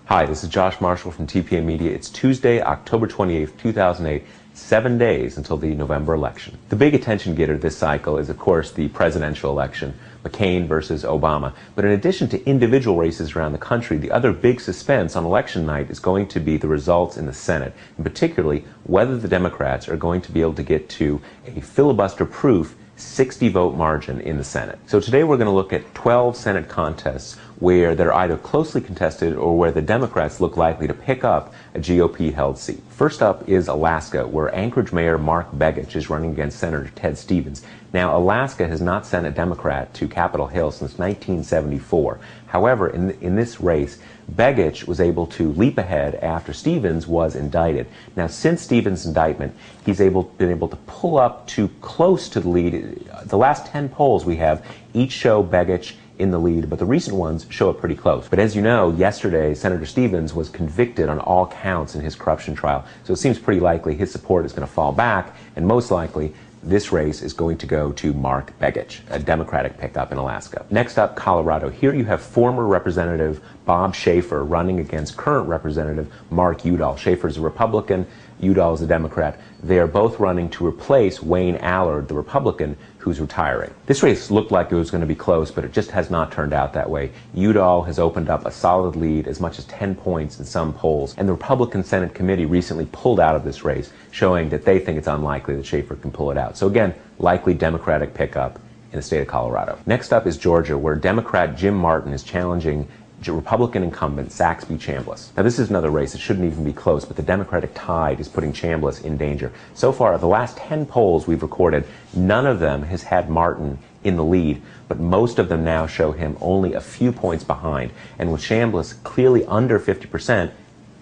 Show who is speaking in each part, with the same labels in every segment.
Speaker 1: Hi, this is Josh Marshall from TPM Media. It's Tuesday, October 28th, 2008, 7 days until the November election. The big attention getter this cycle is, of course, the presidential election, McCain versus Obama. But in addition to individual races around the country, the other big suspense on election night is going to be the results in the Senate, and particularly whether the Democrats are going to be able to get to a filibuster-proof 60-vote margin in the Senate. So today we're going to look at 12 Senate contests where they're either closely contested or where the Democrats look likely to pick up a GOP-held seat. First up is Alaska, where Anchorage Mayor Mark Begich is running against Senator Ted Stevens. Now, Alaska has not sent a Democrat to Capitol Hill since 1974. However, in this race, Begich was able to leap ahead after Stevens was indicted. Now, since Stevens' indictment, he's been able to pull up to close to the lead. The last 10 polls we have each show Begich in the lead, but the recent ones show it pretty close. But as you know, yesterday, Senator Stevens was convicted on all counts in his corruption trial, so it seems pretty likely his support is going to fall back, and most likely this race is going to go to Mark Begich, a Democratic pickup in Alaska. Next up, Colorado. Here you have former Representative Bob Schaefer running against current Representative Mark Udall. Schaefer's a Republican, Udall is a Democrat. They are both running to replace Wayne Allard, the Republican, who's retiring. This race looked like it was going to be close, but it just has not turned out that way. Udall has opened up a solid lead, as much as 10 points in some polls, and the Republican Senate Committee recently pulled out of this race, showing that they think it's unlikely that Schaefer can pull it out. So again, likely Democratic pickup in the state of Colorado. Next up is Georgia, where Democrat Jim Martin is challenging Republican incumbent Saxby Chambliss. Now, this is another race that shouldn't even be close, but the Democratic tide is putting Chambliss in danger. So far, the last 10 polls we've recorded, none of them has had Martin in the lead, but most of them now show him only a few points behind. And with Chambliss clearly under 50%,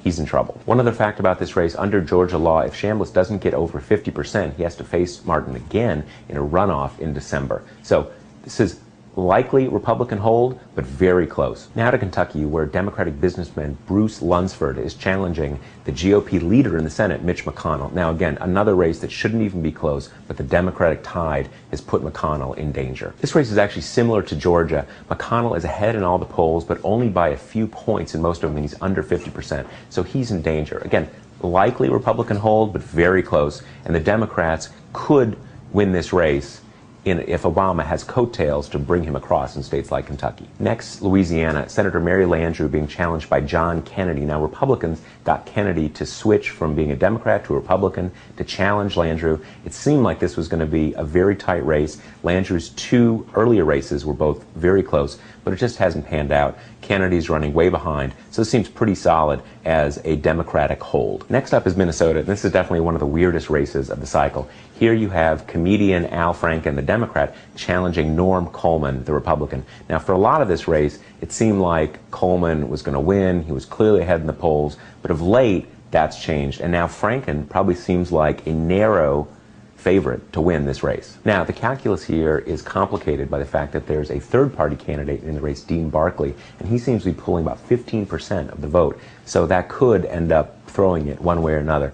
Speaker 1: he's in trouble. One other fact about this race, under Georgia law, if Chambliss doesn't get over 50%, he has to face Martin again in a runoff in December. So this is likely Republican hold, but very close. Now to Kentucky, where Democratic businessman Bruce Lunsford is challenging the GOP leader in the Senate, Mitch McConnell. Now again, another race that shouldn't even be close, but the Democratic tide has put McConnell in danger. This race is actually similar to Georgia. McConnell is ahead in all the polls, but only by a few points in most of them. He's under 50%, so he's in danger. Again, likely Republican hold, but very close, and the Democrats could win this race if Obama has coattails to bring him across in states like Kentucky. Next, Louisiana, Senator Mary Landrieu being challenged by John Kennedy. Now, Republicans got Kennedy to switch from being a Democrat to a Republican to challenge Landrieu. It seemed like this was going to be a very tight race. Landrieu's two earlier races were both very close, but it just hasn't panned out. Kennedy's running way behind, so it seems pretty solid as a Democratic hold. Next up is Minnesota, and this is definitely one of the weirdest races of the cycle. Here you have comedian Al Franken, the Democrat, challenging Norm Coleman, the Republican. Now, for a lot of this race, it seemed like Coleman was going to win. He was clearly ahead in the polls, but of late, that's changed, and now Franken probably seems like a narrow favorite to win this race. Now, the calculus here is complicated by the fact that there's a third-party candidate in the race, Dean Barkley, and he seems to be pulling about 15% of the vote, so that could end up throwing it one way or another.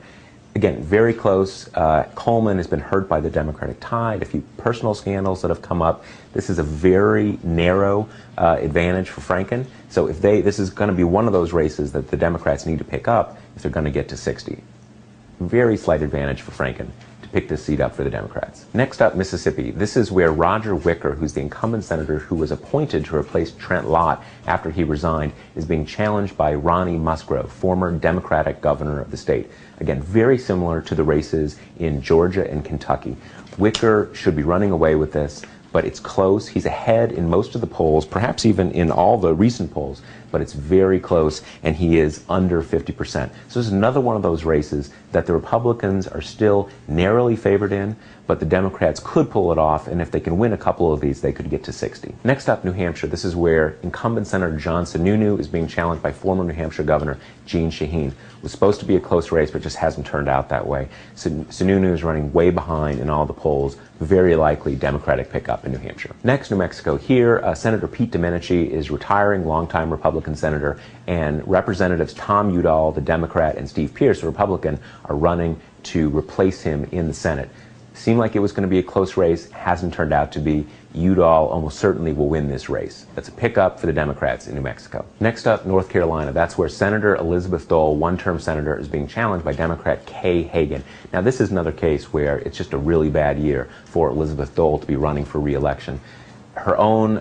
Speaker 1: Again, very close. Coleman has been hurt by the Democratic tide, a few personal scandals that have come up. This is a very narrow advantage for Franken, so this is going to be one of those races that the Democrats need to pick up if they're going to get to 60. Very slight advantage for Franken to pick this seat up for the Democrats. Next up, Mississippi. This is where Roger Wicker, who's the incumbent senator who was appointed to replace Trent Lott after he resigned, is being challenged by Ronnie Musgrove, former Democratic governor of the state. Again, very similar to the races in Georgia and Kentucky. Wicker should be running away with this, but it's close. He's ahead in most of the polls, perhaps even in all the recent polls, but it's very close, and he is under 50%. So this is another one of those races that the Republicans are still narrowly favored in, but the Democrats could pull it off, and if they can win a couple of these, they could get to 60. Next up, New Hampshire. This is where incumbent Senator John Sununu is being challenged by former New Hampshire Governor Jeanne Shaheen. It was supposed to be a close race, but just hasn't turned out that way. Sununu is running way behind in all the polls, very likely Democratic pickup in New Hampshire. Next, New Mexico. Here, Senator Pete Domenici is retiring, longtime Republican senator, and Representatives Tom Udall, the Democrat, and Steve Pearce, the Republican, are running to replace him in the Senate. Seemed like it was going to be a close race. Hasn't turned out to be. Udall almost certainly will win this race. That's a pickup for the Democrats in New Mexico. Next up, North Carolina. That's where Senator Elizabeth Dole, one-term senator, is being challenged by Democrat Kay Hagan. Now, this is another case where it's just a really bad year for Elizabeth Dole to be running for re-election. Her own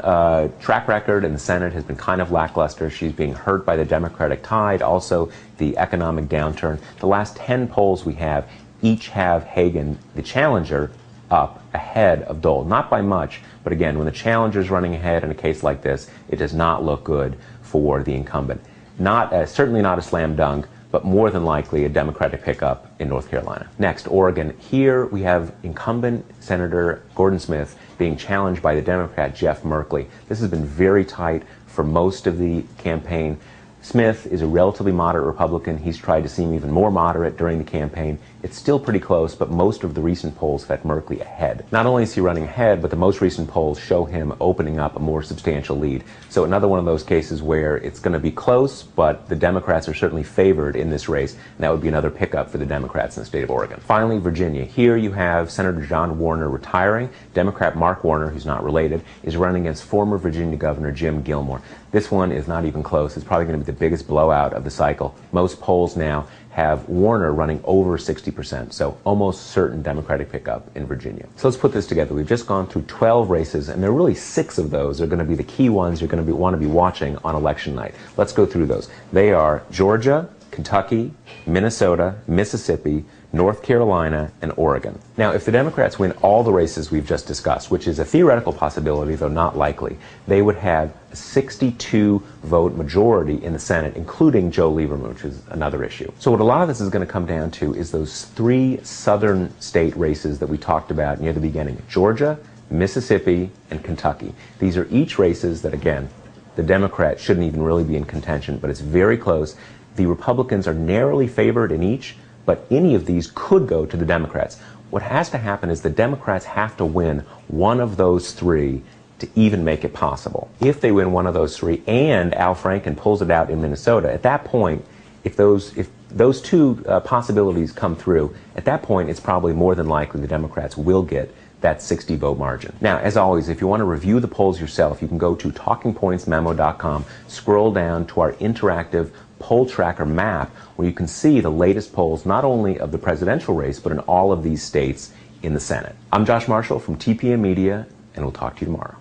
Speaker 1: track record in the Senate has been kind of lackluster. She's being hurt by the Democratic tide, also the economic downturn. The last 10 polls we have each have Hagan, the challenger, up ahead of Dole. Not by much, but again, when the challenger's running ahead in a case like this, it does not look good for the incumbent. Certainly not a slam dunk, but more than likely a Democratic pickup in North Carolina. Next, Oregon. Here we have incumbent Senator Gordon Smith being challenged by the Democrat Jeff Merkley. This has been very tight for most of the campaign. Smith is a relatively moderate Republican. He's tried to seem even more moderate during the campaign. It's still pretty close, but most of the recent polls have had Merkley ahead. Not only is he running ahead, but the most recent polls show him opening up a more substantial lead. So another one of those cases where it's going to be close, but the Democrats are certainly favored in this race, and that would be another pickup for the Democrats in the state of Oregon. Finally, Virginia. Here you have Senator John Warner retiring. Democrat Mark Warner, who's not related, is running against former Virginia Governor Jim Gilmore. This one is not even close. It's probably going to be the biggest blowout of the cycle. Most polls now have Warner running over 60%, so almost certain Democratic pickup in Virginia. So let's put this together. We've just gone through 12 races, and there are really 6 of those are going to be the key ones you're going to want to be watching on election night. Let's go through those. They are Georgia, Kentucky, Minnesota, Mississippi, North Carolina, and Oregon. Now, if the Democrats win all the races we've just discussed, which is a theoretical possibility, though not likely, they would have a 62-vote majority in the Senate, including Joe Lieberman, which is another issue. So what a lot of this is going to come down to is those 3 southern state races that we talked about near the beginning: Georgia, Mississippi, and Kentucky. These are each races that, again, the Democrats shouldn't even really be in contention, but it's very close. The Republicans are narrowly favored in each, but any of these could go to the Democrats. What has to happen is the Democrats have to win one of those 3 to even make it possible. If they win one of those 3 and Al Franken pulls it out in Minnesota, at that point, if those 2 possibilities come through, at that point it's probably more than likely the Democrats will get that 60-vote margin. Now, as always, if you want to review the polls yourself, you can go to talkingpointsmemo.com, scroll down to our interactive poll tracker map, where you can see the latest polls, not only of the presidential race, but in all of these states in the Senate. I'm Josh Marshall from TPM Media, and we'll talk to you tomorrow.